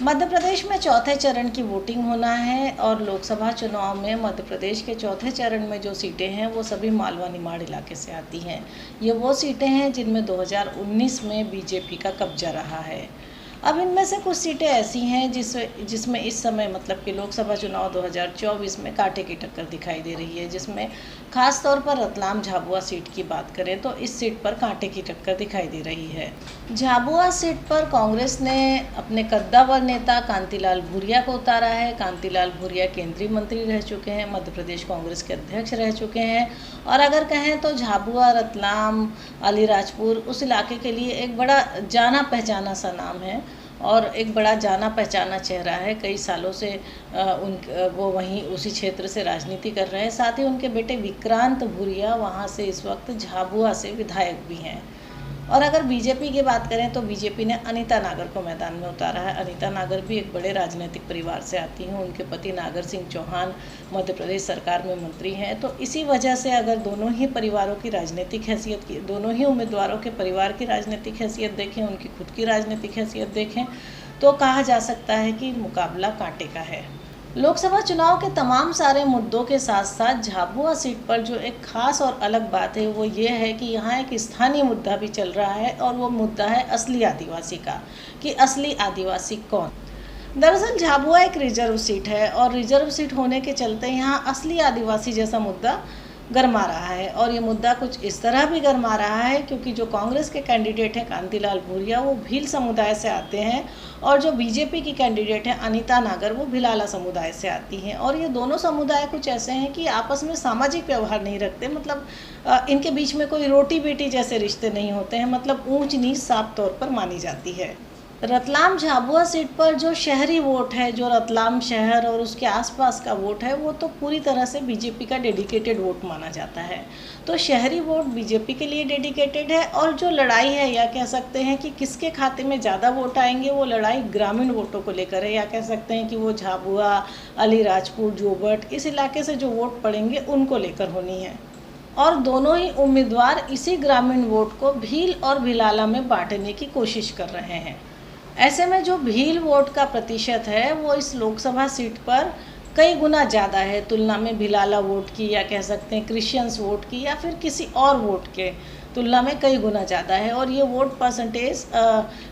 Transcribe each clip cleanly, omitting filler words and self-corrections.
मध्य प्रदेश में चौथे चरण की वोटिंग होना है और लोकसभा चुनाव में मध्य प्रदेश के चौथे चरण में जो सीटें हैं वो सभी मालवा निमाड़ इलाके से आती हैं। ये वो सीटें हैं जिनमें 2019 में बीजेपी का कब्जा रहा है। अब इनमें से कुछ सीटें ऐसी हैं जिसमें इस समय मतलब कि लोकसभा चुनाव 2024 में कांटे की टक्कर दिखाई दे रही है, जिसमें खास तौर पर रतलाम झाबुआ सीट की बात करें तो इस सीट पर कांटे की टक्कर दिखाई दे रही है। झाबुआ सीट पर कांग्रेस ने अपने कद्दावर नेता कांतिलाल भूरिया को उतारा है। कांतिलाल भूरिया केंद्रीय मंत्री रह चुके हैं, मध्य प्रदेश कांग्रेस के अध्यक्ष रह चुके हैं और अगर कहें तो झाबुआ, रतलाम, अलीराजपुर उस इलाके के लिए एक बड़ा जाना पहचाना सा नाम है और एक बड़ा जाना पहचाना चेहरा है। कई सालों से वो वहीं उसी क्षेत्र से राजनीति कर रहे हैं। साथ ही उनके बेटे विक्रांत भूरिया वहाँ से इस वक्त झाबुआ से विधायक भी हैं। और अगर बीजेपी की बात करें तो बीजेपी ने अनीता नागर को मैदान में उतारा है। अनीता नागर भी एक बड़े राजनीतिक परिवार से आती हैं। उनके पति नागर सिंह चौहान मध्य प्रदेश सरकार में मंत्री हैं। तो इसी वजह से अगर दोनों ही परिवारों की राजनीतिक हैसियत की, दोनों ही उम्मीदवारों के परिवार की राजनीतिक हैसियत देखें, उनकी खुद की राजनीतिक हैसियत देखें तो कहा जा सकता है कि मुकाबला कांटे का है। लोकसभा चुनाव के तमाम सारे मुद्दों के साथ साथ झाबुआ सीट पर जो एक खास और अलग बात है वो ये है कि यहाँ एक स्थानीय मुद्दा भी चल रहा है और वो मुद्दा है असली आदिवासी का, कि असली आदिवासी कौन। दरअसल झाबुआ एक रिजर्व सीट है और रिजर्व सीट होने के चलते यहाँ असली आदिवासी जैसा मुद्दा गरमा रहा है। और ये मुद्दा कुछ इस तरह भी गरमा रहा है क्योंकि जो कांग्रेस के कैंडिडेट हैं कांतिलाल भूरिया वो भील समुदाय से आते हैं और जो बीजेपी की कैंडिडेट हैं अनीता नागर वो भिलाला समुदाय से आती हैं। और ये दोनों समुदाय कुछ ऐसे हैं कि आपस में सामाजिक व्यवहार नहीं रखते, मतलब इनके बीच में कोई रोटी बेटी जैसे रिश्ते नहीं होते हैं, मतलब ऊंच नीच साफ तौर पर मानी जाती है। रतलाम झाबुआ सीट पर जो शहरी वोट है, जो रतलाम शहर और उसके आसपास का वोट है, वो तो पूरी तरह से बीजेपी का डेडिकेटेड वोट माना जाता है। तो शहरी वोट बीजेपी के लिए डेडिकेटेड है और जो लड़ाई है या कह सकते हैं कि किसके खाते में ज़्यादा वोट आएंगे, वो लड़ाई ग्रामीण वोटों को लेकर है, या कह सकते हैं कि वो झाबुआ, अलीराजपुर, जोबट इस इलाके से जो वोट पड़ेंगे उनको लेकर होनी है। और दोनों ही उम्मीदवार इसी ग्रामीण वोट को भील और भिलाला में बांटने की कोशिश कर रहे हैं। ऐसे में जो भील वोट का प्रतिशत है वो इस लोकसभा सीट पर कई गुना ज़्यादा है तुलना में भिलाला वोट की, या कह सकते हैं क्रिश्चियंस वोट की, या फिर किसी और वोट के तुलना में कई गुना ज़्यादा है। और ये वोट परसेंटेज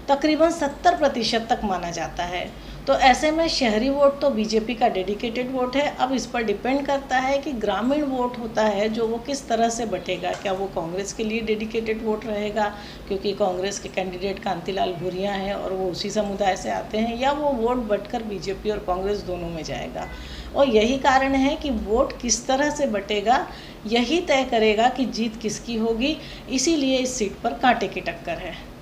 तकरीबन 70% तक माना जाता है। तो ऐसे में शहरी वोट तो बीजेपी का डेडिकेटेड वोट है। अब इस पर डिपेंड करता है कि ग्रामीण वोट होता है जो वो किस तरह से बटेगा। क्या वो कांग्रेस के लिए डेडिकेटेड वोट रहेगा क्योंकि कांग्रेस के कैंडिडेट कांतिलाल भूरिया हैं और वो उसी समुदाय से आते हैं, या वो वोट बटकर बीजेपी और कांग्रेस दोनों में जाएगा। और यही कारण है कि वोट किस तरह से बटेगा यही तय करेगा कि जीत किसकी होगी। इसीलिए इस सीट पर कांटे की टक्कर है।